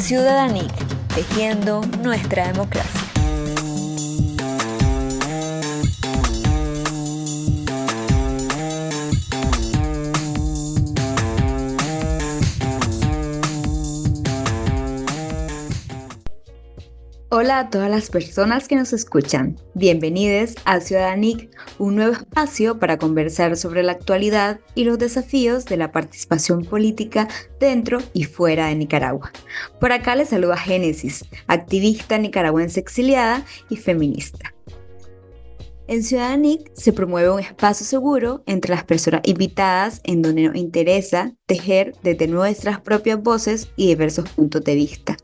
Ciudadanic, tejiendo nuestra democracia. Hola a todas las personas que nos escuchan. Bienvenidos a Ciudadanic, un nuevo espacio para conversar sobre la actualidad y los desafíos de la participación política dentro y fuera de Nicaragua. Por acá les saluda Génesis, activista nicaragüense exiliada y feminista. En Ciudadanic se promueve un espacio seguro entre las personas invitadas en donde nos interesa tejer desde nuestras propias voces y diversos puntos de vista.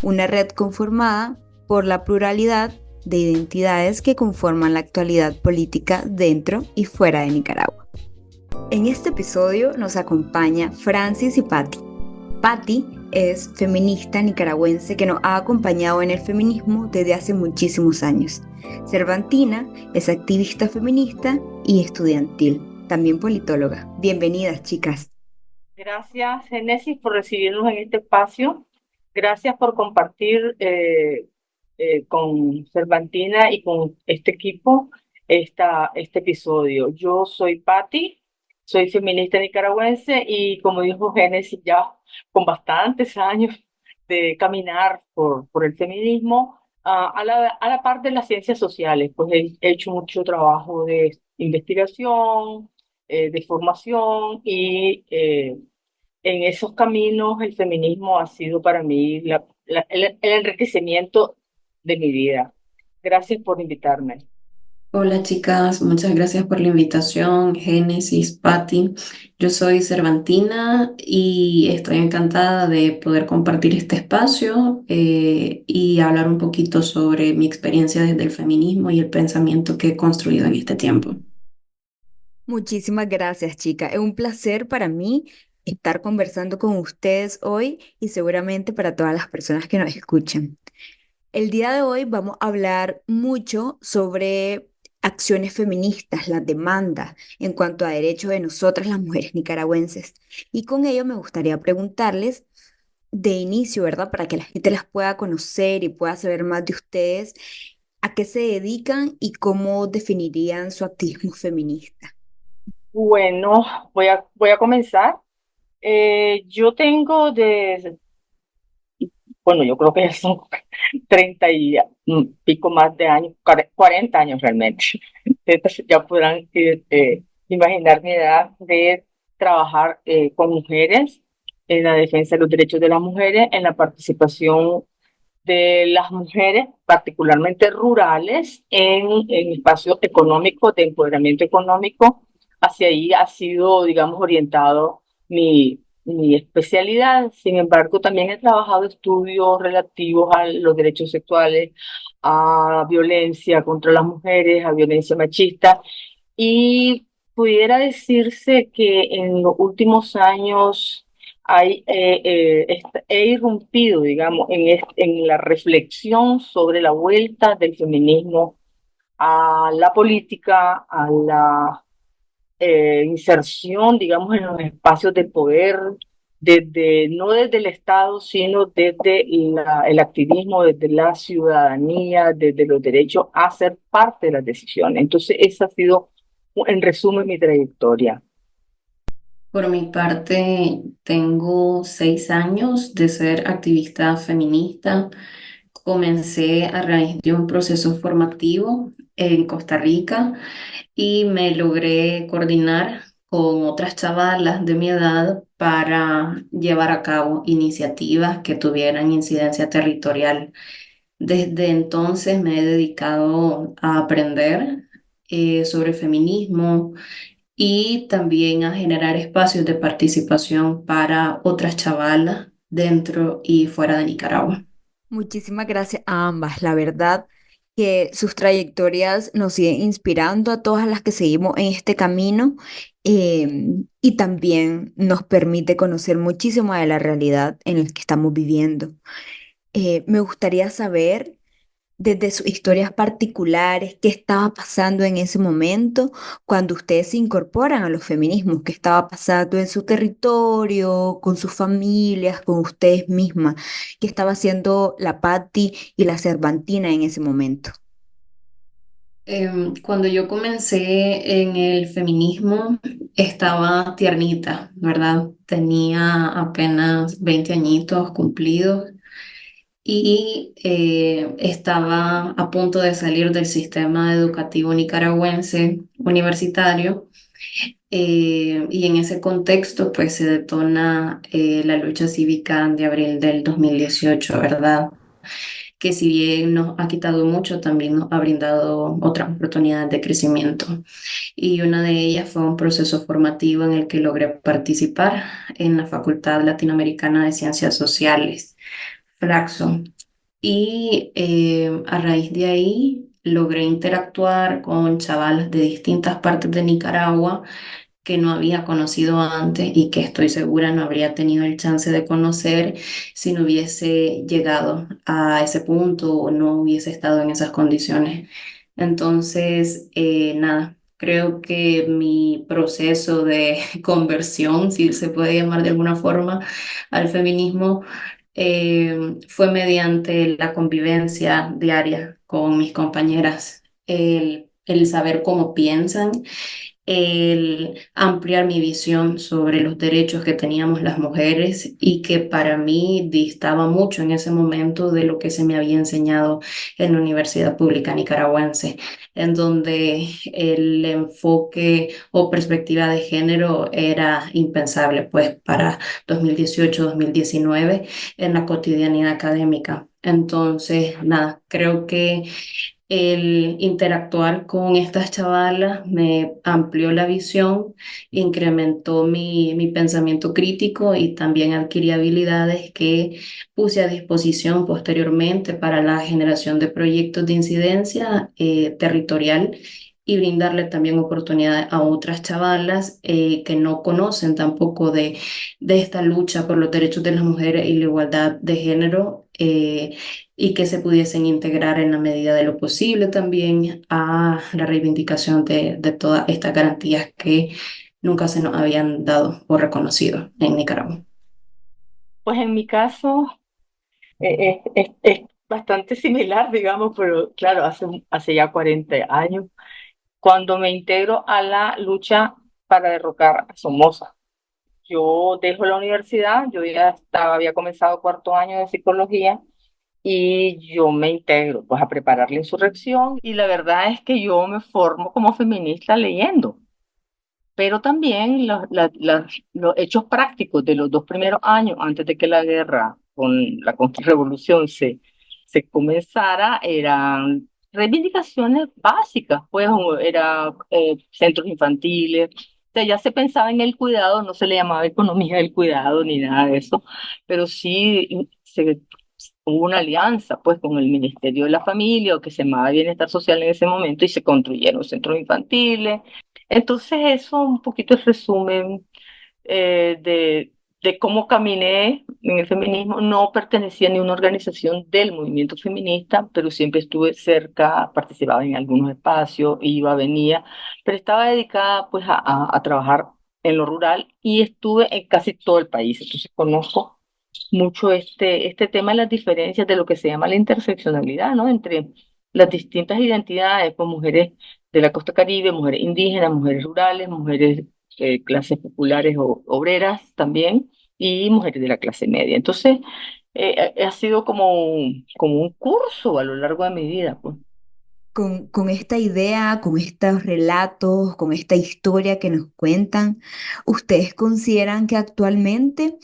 Una red conformada por la pluralidad de identidades que conforman la actualidad política dentro y fuera de Nicaragua. En este episodio nos acompaña Francis y Patti. Patti es feminista nicaragüense que nos ha acompañado en el feminismo desde hace muchísimos años. Cervantina es activista feminista y estudiantil, también politóloga. Bienvenidas, chicas. Gracias, Génesis, por recibirnos en este espacio. Gracias por compartir con Cervantina y con este equipo este episodio. Yo soy Patti, soy feminista nicaragüense y como dijo Génesis, ya con bastantes años de caminar por el feminismo, a la par de las ciencias sociales, pues he hecho mucho trabajo de investigación, de formación y en esos caminos el feminismo ha sido para mí el enriquecimiento de mi vida. Gracias por invitarme. Hola chicas, muchas gracias por la invitación, Génesis, Patti. Yo soy Cervantina y estoy encantada de poder compartir este espacio y hablar un poquito sobre mi experiencia desde el feminismo y el pensamiento que he construido en este tiempo. Muchísimas gracias, chicas. Es un placer para mí estar conversando con ustedes hoy y seguramente para todas las personas que nos escuchan. El día de hoy vamos a hablar mucho sobre acciones feministas, las demandas en cuanto a derechos de nosotras las mujeres nicaragüenses. Y con ello me gustaría preguntarles de inicio, ¿verdad? Para que la gente las pueda conocer y pueda saber más de ustedes, a qué se dedican y cómo definirían su activismo feminista. Bueno, voy a comenzar. Yo tengo bueno, yo creo que ya son 30 y pico más de años, 40 años realmente. Entonces ya podrán imaginar mi edad de trabajar con mujeres en la defensa de los derechos de las mujeres, en la participación de las mujeres, particularmente rurales, en espacios económicos, de empoderamiento económico. Hacia ahí ha sido, digamos, orientado mi especialidad. Sin embargo, también he trabajado estudios relativos a los derechos sexuales, a violencia contra las mujeres, a violencia machista. Y pudiera decirse que en los últimos años he irrumpido, digamos, en la reflexión sobre la vuelta del feminismo a la política, a la inserción, digamos, en los espacios de poder, no desde el Estado, sino desde el activismo, desde la ciudadanía, desde los derechos a ser parte de las decisiones. Entonces, esa ha sido, en resumen, mi trayectoria. Por mi parte, tengo 6 años de ser activista feminista. Comencé a raíz de un proceso formativo en Costa Rica y me logré coordinar con otras chavalas de mi edad para llevar a cabo iniciativas que tuvieran incidencia territorial. Desde entonces me he dedicado a aprender sobre feminismo y también a generar espacios de participación para otras chavalas dentro y fuera de Nicaragua. Muchísimas gracias a ambas. La verdad que sus trayectorias nos siguen inspirando a todas las que seguimos en este camino y también nos permite conocer muchísimo de la realidad en la que estamos viviendo. Me gustaría saber desde sus historias particulares, qué estaba pasando en ese momento cuando ustedes se incorporan a los feminismos, qué estaba pasando en su territorio, con sus familias, con ustedes mismas, qué estaba haciendo la Patti y la Cervantina en ese momento. Cuando yo comencé en el feminismo, estaba tiernita, ¿verdad? Tenía apenas 20 añitos cumplidos y estaba a punto de salir del sistema educativo nicaragüense universitario. Y en ese contexto, pues se detona la lucha cívica de abril del 2018, ¿verdad? Que si bien nos ha quitado mucho, también nos ha brindado otras oportunidades de crecimiento. Y una de ellas fue un proceso formativo en el que logré participar en la Facultad Latinoamericana de Ciencias Sociales, Flaxo. Y a raíz de ahí logré interactuar con chavalas de distintas partes de Nicaragua que no había conocido antes y que estoy segura no habría tenido el chance de conocer si no hubiese llegado a ese punto o no hubiese estado en esas condiciones. Entonces, nada, creo que mi proceso de conversión, si se puede llamar de alguna forma, al feminismo, fue mediante la convivencia diaria con mis compañeras, el saber cómo piensan, el ampliar mi visión sobre los derechos que teníamos las mujeres y que para mí distaba mucho en ese momento de lo que se me había enseñado en la Universidad Pública Nicaragüense, en donde el enfoque o perspectiva de género era impensable, pues para 2018-2019 en la cotidianidad académica. Entonces, nada, creo que el interactuar con estas chavalas me amplió la visión, incrementó mi pensamiento crítico y también adquirí habilidades que puse a disposición posteriormente para la generación de proyectos de incidencia territorial y brindarle también oportunidades a otras chavalas que no conocen tampoco de esta lucha por los derechos de las mujeres y la igualdad de género. Y que se pudiesen integrar en la medida de lo posible también a la reivindicación de todas estas garantías que nunca se nos habían dado o reconocido en Nicaragua. Pues en mi caso es bastante similar, digamos, pero claro, hace ya 40 años, cuando me integro a la lucha para derrocar a Somoza. Yo dejo la universidad, yo había comenzado cuarto año de psicología y yo me integro pues a preparar la insurrección y la verdad es que yo me formo como feminista leyendo, pero también los hechos prácticos de los dos primeros años antes de que la guerra con la contrarrevolución se comenzara eran reivindicaciones básicas, pues era centros infantiles. O sea, ya se pensaba en el cuidado, no se le llamaba economía del cuidado ni nada de eso, pero sí hubo una alianza pues con el Ministerio de la Familia, o que se llamaba Bienestar Social en ese momento, y se construyeron centros infantiles. Entonces eso un poquito es resumen de cómo caminé en el feminismo. No pertenecía a ninguna organización del movimiento feminista, pero siempre estuve cerca, participaba en algunos espacios, iba, venía, pero estaba dedicada pues a trabajar en lo rural y estuve en casi todo el país. Entonces conozco mucho este tema de las diferencias de lo que se llama la interseccionalidad, ¿no? Entre las distintas identidades, pues mujeres de la costa Caribe, mujeres indígenas, mujeres rurales, mujeres clases populares o obreras también, y mujeres de la clase media. Entonces, ha sido como un curso a lo largo de mi vida, pues. Con esta idea, con estos relatos, con esta historia que nos cuentan, ¿ustedes consideran que actualmente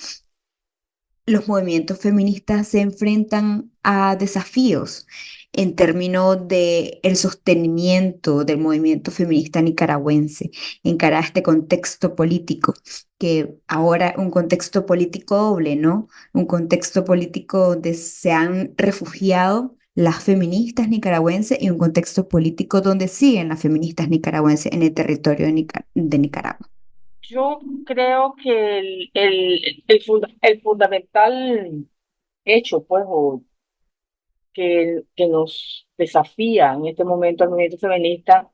los movimientos feministas se enfrentan a desafíos en términos de el sostenimiento del movimiento feminista nicaragüense en cara a este contexto político, que ahora un contexto político doble, ¿no? Un contexto político donde se han refugiado las feministas nicaragüenses y un contexto político donde siguen las feministas nicaragüenses en el territorio de Nicaragua. Yo creo que el fundamental hecho, pues, o que nos desafía en este momento al movimiento feminista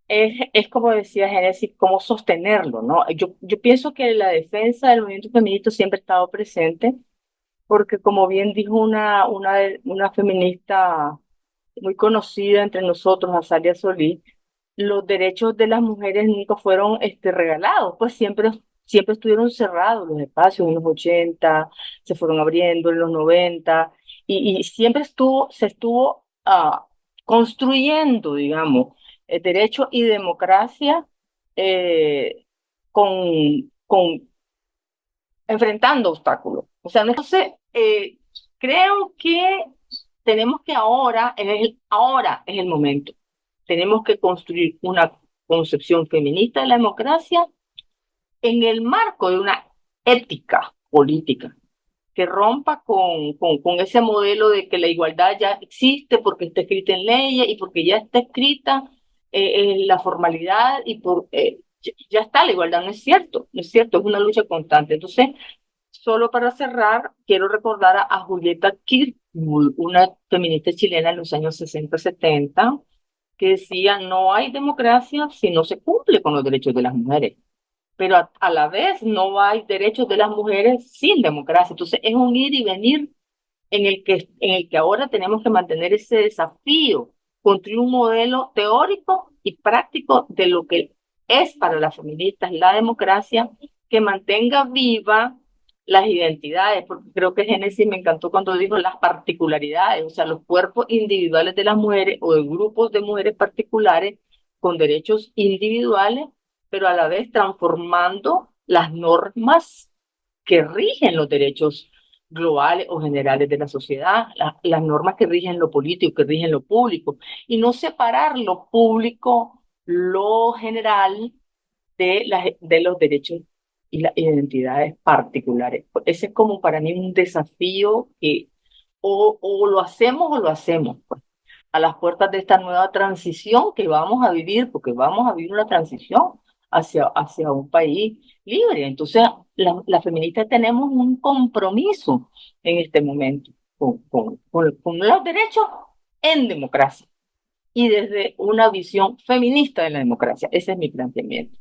es como decía Génesis, cómo sostenerlo, ¿no? Yo pienso que la defensa del movimiento feminista siempre ha estado presente, porque como bien dijo una feminista muy conocida entre nosotros, Azalia Solís, los derechos de las mujeres nunca fueron regalados, pues siempre estuvieron cerrados los espacios en los 80, se fueron abriendo en los 90, y siempre se estuvo construyendo, digamos, derecho y democracia eh, con enfrentando obstáculos. O sea, entonces, creo que tenemos que ahora es el momento. Tenemos que construir una concepción feminista de la democracia en el marco de una ética política que rompa con ese modelo de que la igualdad ya existe porque está escrita en leyes y porque ya está escrita en la formalidad ya está la igualdad. No es cierto, no es cierto, es una lucha constante. Entonces, solo para cerrar, quiero recordar a Julieta Kirkwood, una feminista chilena en los años 60-70, que decía, no hay democracia si no se cumple con los derechos de las mujeres, pero a la vez no hay derechos de las mujeres sin democracia. Entonces es un ir y venir en el que ahora tenemos que mantener ese desafío, construir un modelo teórico y práctico de lo que es para las feministas la democracia, que mantenga viva las identidades, porque creo que Génesis me encantó cuando dijo las particularidades, o sea, los cuerpos individuales de las mujeres o de grupos de mujeres particulares con derechos individuales, pero a la vez transformando las normas que rigen los derechos globales o generales de la sociedad, las normas que rigen lo político, que rigen lo público, y no separar lo público, lo general, de los derechos y las identidades particulares. Ese es como para mí un desafío que o lo hacemos o lo hacemos, pues, a las puertas de esta nueva transición que vamos a vivir, porque vamos a vivir una transición hacia un país libre. Entonces, las feministas tenemos un compromiso en este momento con los derechos en democracia y desde una visión feminista de la democracia. Ese es mi planteamiento.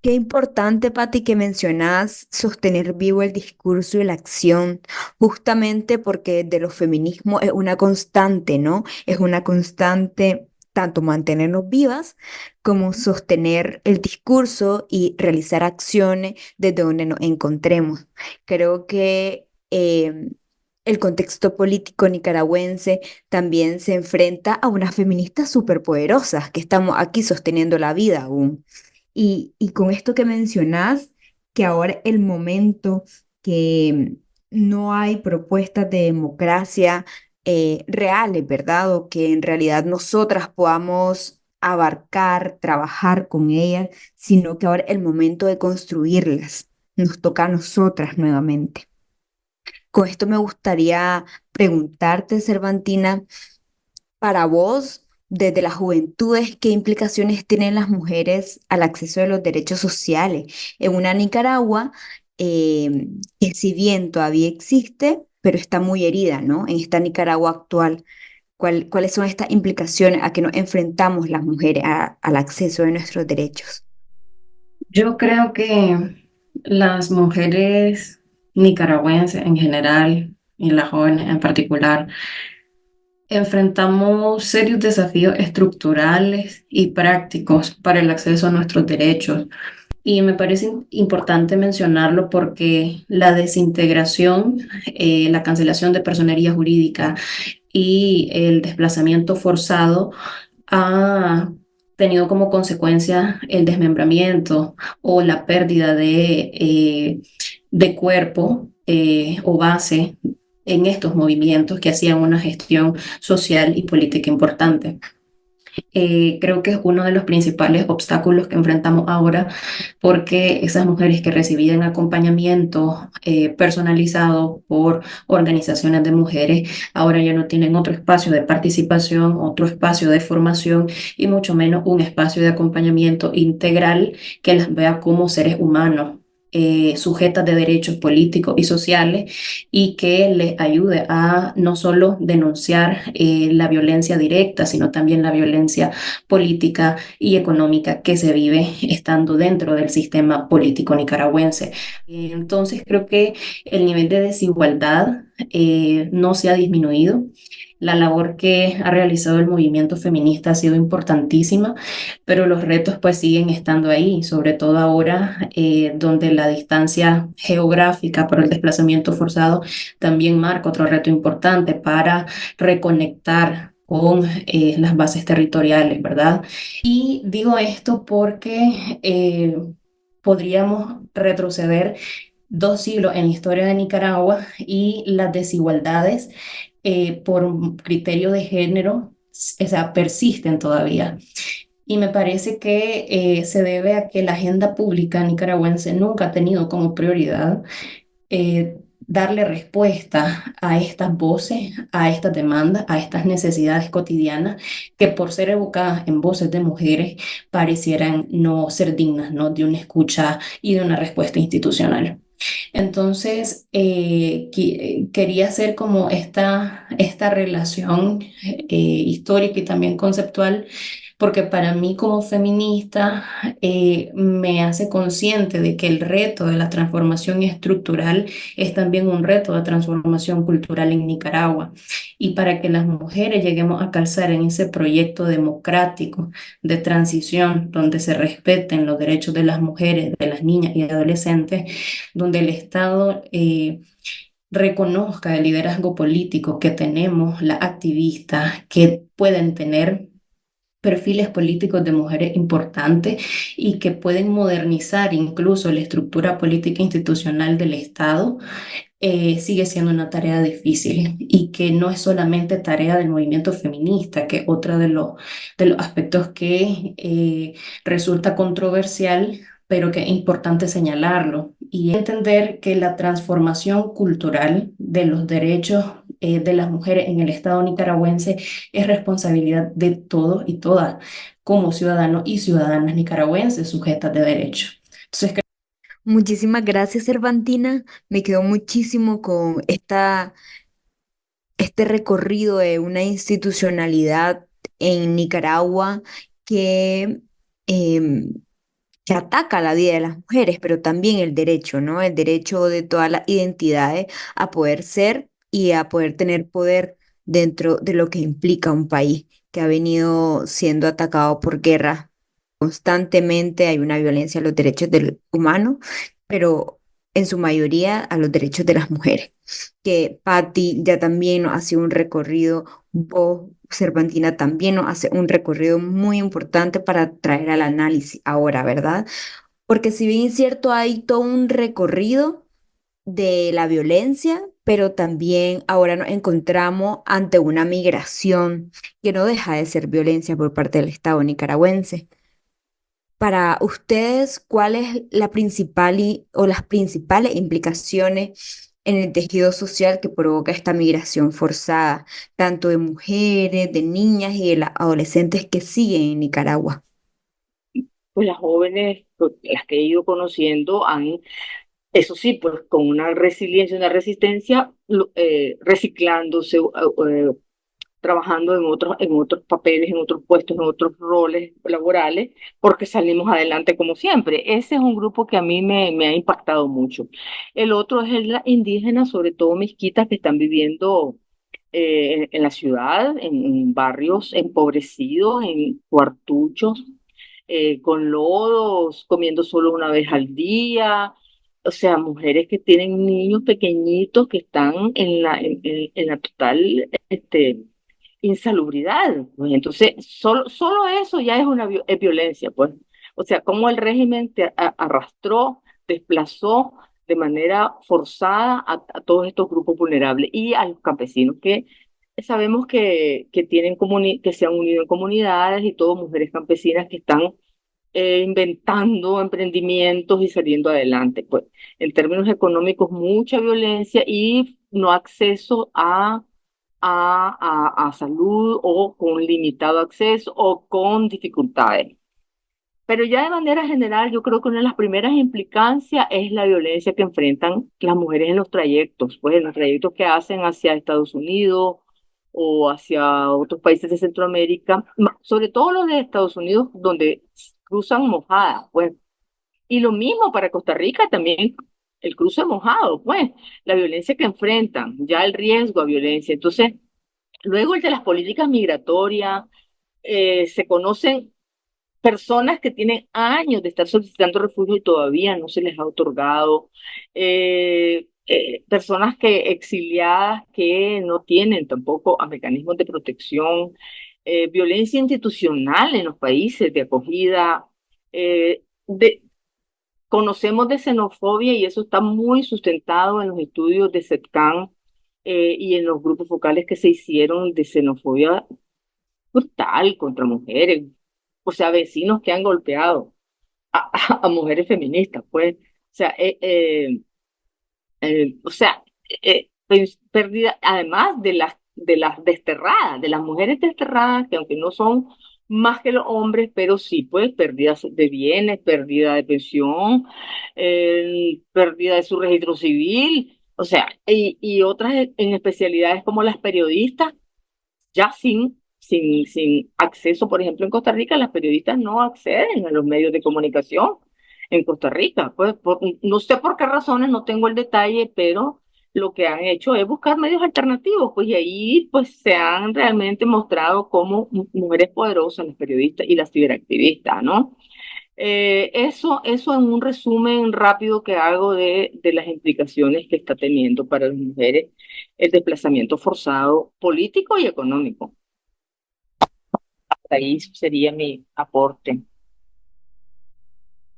Qué importante, Patti, que mencionas sostener vivo el discurso y la acción, justamente porque de los feminismos es una constante, ¿no? Es una constante tanto mantenernos vivas como sostener el discurso y realizar acciones desde donde nos encontremos. Creo que el contexto político nicaragüense también se enfrenta a unas feministas superpoderosas que estamos aquí sosteniendo la vida aún. Y con esto que mencionás, que ahora el momento que no hay propuestas de democracia reales, ¿verdad? O que en realidad nosotras podamos abarcar, trabajar con ellas, sino que ahora el momento de construirlas nos toca a nosotras nuevamente. Con esto me gustaría preguntarte, Cervantina, para vos, desde las juventudes, ¿qué implicaciones tienen las mujeres al acceso de los derechos sociales en una Nicaragua que si bien todavía existe, pero está muy herida, ¿no? En esta Nicaragua actual, ¿cuáles son estas implicaciones a que nos enfrentamos las mujeres al acceso de nuestros derechos? Yo creo que las mujeres nicaragüenses en general y las jóvenes en particular enfrentamos serios desafíos estructurales y prácticos para el acceso a nuestros derechos. Y me parece importante mencionarlo porque la desintegración, la cancelación de personería jurídica y el desplazamiento forzado ha tenido como consecuencia el desmembramiento o la pérdida de cuerpo o base en estos movimientos que hacían una gestión social y política importante. Creo que es uno de los principales obstáculos que enfrentamos ahora, porque esas mujeres que recibían acompañamiento personalizado por organizaciones de mujeres, ahora ya no tienen otro espacio de participación, otro espacio de formación y mucho menos un espacio de acompañamiento integral que las vea como seres humanos. sujetas de derechos políticos y sociales y que les ayude a no solo denunciar la violencia directa, sino también la violencia política y económica que se vive estando dentro del sistema político nicaragüense. Entonces creo que el nivel de desigualdad no se ha disminuido. La labor que ha realizado el movimiento feminista ha sido importantísima, pero los retos pues siguen estando ahí, sobre todo ahora donde la distancia geográfica por el desplazamiento forzado también marca otro reto importante para reconectar con las bases territoriales, ¿verdad? Y digo esto porque podríamos retroceder 2 siglos en la historia de Nicaragua y las desigualdades por un criterio de género, o sea, persisten todavía. Y me parece que se debe a que la agenda pública nicaragüense nunca ha tenido como prioridad darle respuesta a estas voces, a estas demandas, a estas necesidades cotidianas que por ser evocadas en voces de mujeres parecieran no ser dignas, ¿no? De una escucha y de una respuesta institucional. Entonces, quería hacer como esta relación histórica y también conceptual, porque para mí como feminista me hace consciente de que el reto de la transformación estructural es también un reto de transformación cultural en Nicaragua. Y para que las mujeres lleguemos a calzar en ese proyecto democrático de transición, donde se respeten los derechos de las mujeres, de las niñas y adolescentes, donde el Estado reconozca el liderazgo político que tenemos, las activistas que pueden tener perfiles políticos de mujeres importantes y que pueden modernizar incluso la estructura política institucional del Estado, sigue siendo una tarea difícil y que no es solamente tarea del movimiento feminista, que es otro de los aspectos que resulta controversial, pero que es importante señalarlo y entender que la transformación cultural de los derechos de las mujeres en el Estado nicaragüense es responsabilidad de todos y todas como ciudadanos y ciudadanas nicaragüenses sujetas de derecho. Entonces, Muchísimas gracias, Cervantina. Me quedó muchísimo con este recorrido de una institucionalidad en Nicaragua que, em, que ataca la vida de las mujeres, pero también el derecho, ¿no? El derecho de todas las identidades a poder ser y a poder tener poder dentro de lo que implica un país que ha venido siendo atacado por guerra constantemente. Hay una violencia a los derechos del humano, pero en su mayoría a los derechos de las mujeres. Que Patti ya también nos hace un recorrido, vos, Cervantina, también nos hace un recorrido muy importante para traer al análisis ahora, ¿verdad? Porque si bien es cierto, hay todo un recorrido de la violencia, pero también ahora nos encontramos ante una migración que no deja de ser violencia por parte del Estado nicaragüense. Para ustedes, ¿cuál es la principal o las principales implicaciones en el tejido social que provoca esta migración forzada, tanto de mujeres, de niñas y de las adolescentes que siguen en Nicaragua? Pues las jóvenes, pues, las que he ido conociendo, eso sí, pues con una resiliencia, una resistencia, reciclándose, trabajando en otros papeles, en otros puestos, en otros roles laborales, porque salimos adelante como siempre. Ese es un grupo que a mí me ha impactado mucho. El otro es el indígena, sobre todo mezquitas que están viviendo en la ciudad, en barrios empobrecidos, en cuartuchos, con lodos, comiendo solo una vez al día. O sea, mujeres que tienen niños pequeñitos que están en la total insalubridad. Pues entonces, solo eso ya es es violencia, pues. O sea, cómo el régimen arrastró, desplazó de manera forzada a todos estos grupos vulnerables y a los campesinos que sabemos que se han unido en comunidades y todo, mujeres campesinas que están inventando emprendimientos y saliendo adelante. Pues en términos económicos, mucha violencia y no acceso a salud o con limitado acceso o con dificultades. Pero ya de manera general, yo creo que una de las primeras implicancias es la violencia que enfrentan las mujeres en los trayectos, pues en los trayectos que hacen hacia Estados Unidos o hacia otros países de Centroamérica, sobre todo los de Estados Unidos, donde cruzan mojadas, pues. Y lo mismo para Costa Rica también, el cruce mojado, pues, la violencia que enfrentan, ya el riesgo a violencia. Entonces, luego el de las políticas migratorias, se conocen personas que tienen años de estar solicitando refugio y todavía no se les ha otorgado, personas que exiliadas que no tienen tampoco a mecanismos de protección, violencia institucional en los países de acogida, conocemos de xenofobia y eso está muy sustentado en los estudios de CEPCAN, y en los grupos focales que se hicieron de xenofobia brutal contra mujeres, o sea, vecinos que han golpeado a mujeres feministas, pues, o sea, o sea, pérdida, además de las desterradas, de las mujeres desterradas, que aunque no son más que los hombres, pero sí, pues, pérdidas de bienes, pérdida de pensión, pérdida de su registro civil, o sea, y otras en especialidades como las periodistas, ya sin acceso, por ejemplo, en Costa Rica, las periodistas no acceden a los medios de comunicación en Costa Rica. Pues, no sé por qué razones, no tengo el detalle, pero lo que han hecho es buscar medios alternativos, pues y ahí pues se han realmente mostrado como mujeres poderosas las periodistas y las ciberactivistas, ¿no? Eso en un resumen rápido que hago de las implicaciones que está teniendo para las mujeres el desplazamiento forzado político y económico. Ahí sería mi aporte.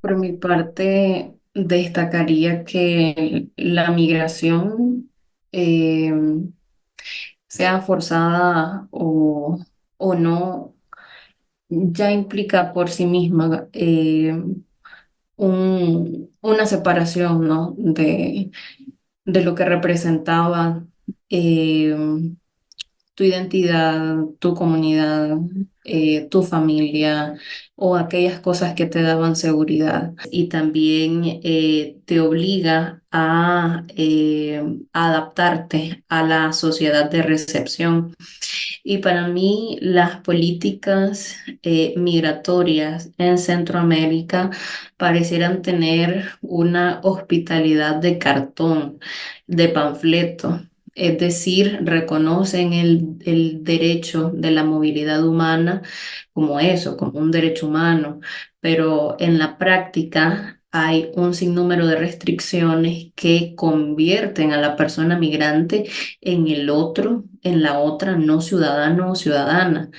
Por mi parte, destacaría que la migración, eh, sea forzada o no, ya implica por sí misma una separación, ¿no? De lo que representaba eh, tu identidad, tu comunidad, tu familia o aquellas cosas que te daban seguridad. Y también te obliga a adaptarte a la sociedad de recepción. Y para mí, las políticas migratorias en Centroamérica parecieran tener una hospitalidad de cartón, de panfleto. Es decir, reconocen el derecho de la movilidad humana como eso, como un derecho humano, pero en la práctica hay un sinnúmero de restricciones que convierten a la persona migrante en el otro, en la otra no ciudadano o ciudadana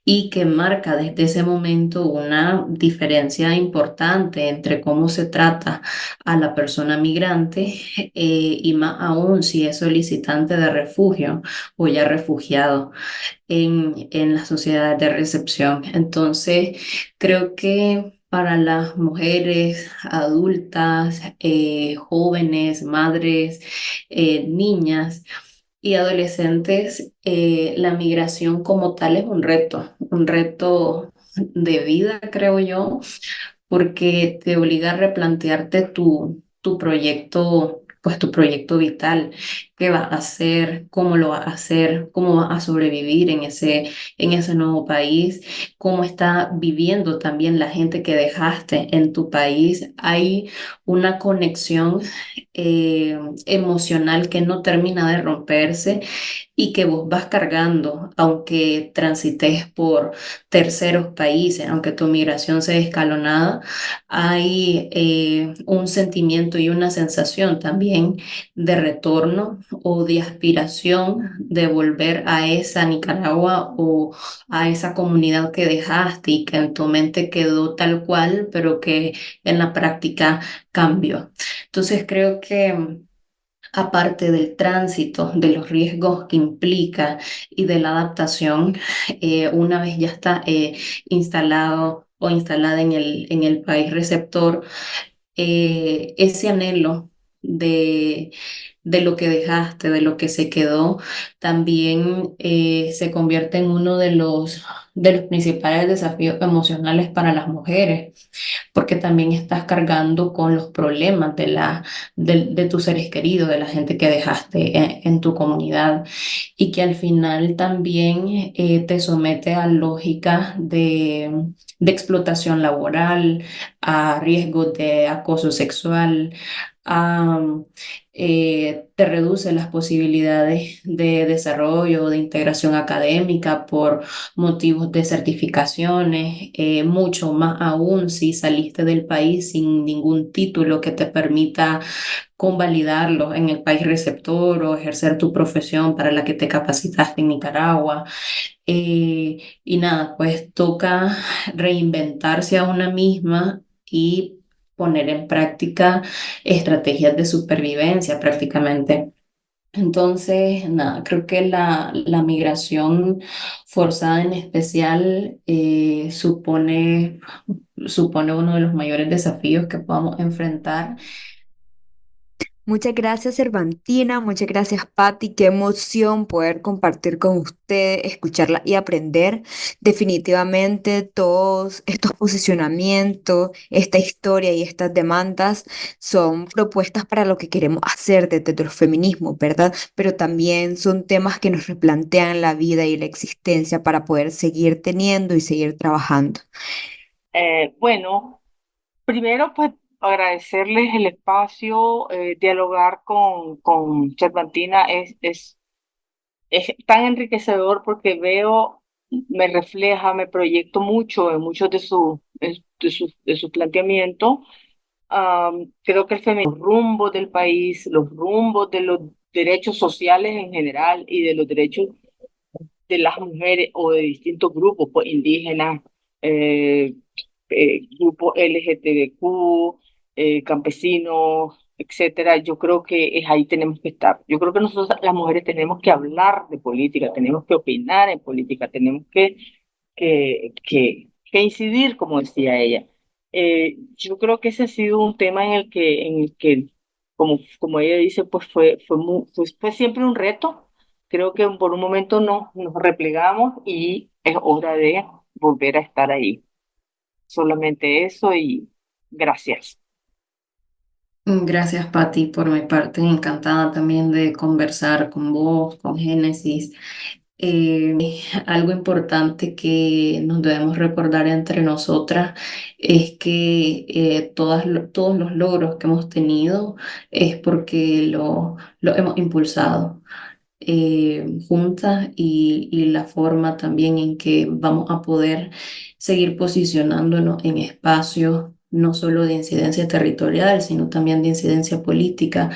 y que marca desde ese momento una diferencia importante entre cómo se trata a la persona migrante y más aún si es solicitante de refugio o ya refugiado en la sociedad de recepción. Entonces, creo que para las mujeres adultas, jóvenes, madres, niñas, y adolescentes, la migración como tal es un reto de vida, creo yo, porque te obliga a replantearte tu proyecto, pues tu proyecto vital, qué vas a hacer, cómo lo vas a hacer, cómo vas a sobrevivir en ese nuevo país, cómo está viviendo también la gente que dejaste en tu país. Hay una conexión emocional que no termina de romperse y que vos vas cargando, aunque transites por terceros países, aunque tu migración sea escalonada, hay un sentimiento y una sensación también de retorno o de aspiración de volver a esa Nicaragua o a esa comunidad que dejaste y que en tu mente quedó tal cual, pero que en la práctica cambió. Entonces creo que aparte del tránsito, de los riesgos que implica y de la adaptación, una vez ya está instalado o instalada en el país receptor, ese anhelo de, de lo que dejaste, de lo que se quedó, también se convierte en uno de los principales desafíos emocionales para las mujeres, porque también estás cargando con los problemas de tus seres queridos, de la gente que dejaste en tu comunidad, y que al final también te somete a lógicas de explotación laboral, a riesgos de acoso sexual, a, te reduce las posibilidades de desarrollo, de integración académica por motivos de certificaciones, mucho más aún si saliste del país sin ningún título que te permita convalidarlo en el país receptor o ejercer tu profesión para la que te capacitaste en Nicaragua. Y nada, pues toca reinventarse a una misma y poner en práctica estrategias de supervivencia prácticamente. Entonces, nada, creo que la migración forzada en especial supone uno de los mayores desafíos que podamos enfrentar. Muchas gracias, Cervantina. Muchas gracias, Patti. Qué emoción poder compartir con usted, escucharla y aprender. Definitivamente todos estos posicionamientos, esta historia y estas demandas son propuestas para lo que queremos hacer desde los feminismos, ¿verdad? Pero también son temas que nos replantean la vida y la existencia para poder seguir teniendo y seguir trabajando. Bueno, primero pues agradecerles el espacio, dialogar con Cervantina es tan enriquecedor porque veo, me refleja, me proyecto mucho en muchos de su planteamiento. Creo que el feminismo, los rumbos del país, los rumbos de los derechos sociales en general y de los derechos de las mujeres o de distintos grupos, pues indígenas, eh, grupos LGTBQ, campesinos, etcétera. Yo creo que es ahí tenemos que estar. Yo creo que nosotros las mujeres tenemos que hablar de política, tenemos que opinar en política, tenemos que incidir, como decía ella. Yo creo que ese ha sido un tema en el que como ella dice, pues fue siempre un reto. Creo que por un momento nos replegamos y es hora de volver a estar ahí. Solamente eso y gracias. Gracias, Patti, por mi parte, encantada también de conversar con vos, con Génesis. Algo importante que nos debemos recordar entre nosotras es que todos los logros que hemos tenido es porque lo hemos impulsado juntas y la forma también en que vamos a poder seguir posicionándonos en espacios no solo de incidencia territorial, sino también de incidencia política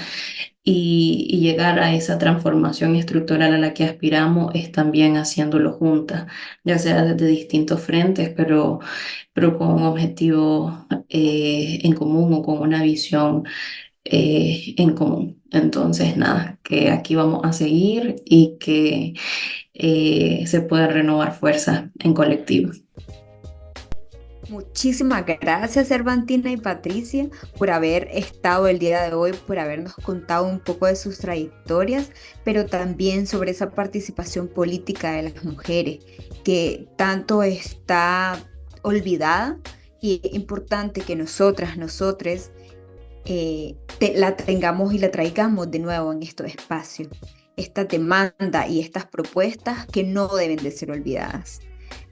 y llegar a esa transformación estructural a la que aspiramos es también haciéndolo juntas, ya sea desde distintos frentes, pero con un objetivo en común o con una visión en común. Entonces, nada, que aquí vamos a seguir y que se puede renovar fuerza en colectivo. Muchísimas gracias, Cervantina y Patricia, por haber estado el día de hoy, por habernos contado un poco de sus trayectorias, pero también sobre esa participación política de las mujeres, que tanto está olvidada y es importante que nosotres, la tengamos y la traigamos de nuevo en estos espacios. Esta demanda y estas propuestas que no deben de ser olvidadas.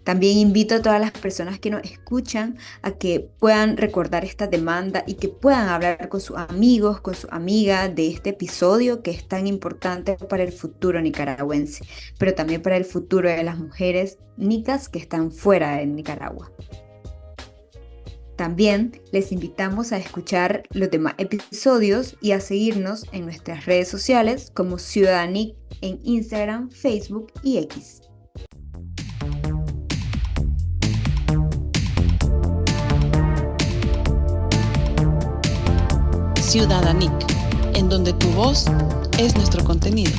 También invito a todas las personas que nos escuchan a que puedan recordar esta demanda y que puedan hablar con sus amigos, con sus amigas de este episodio que es tan importante para el futuro nicaragüense, pero también para el futuro de las mujeres nicas que están fuera de Nicaragua. También les invitamos a escuchar los demás episodios y a seguirnos en nuestras redes sociales como Ciudadanic en Instagram, Facebook y X. Ciudadanic, en donde tu voz es nuestro contenido.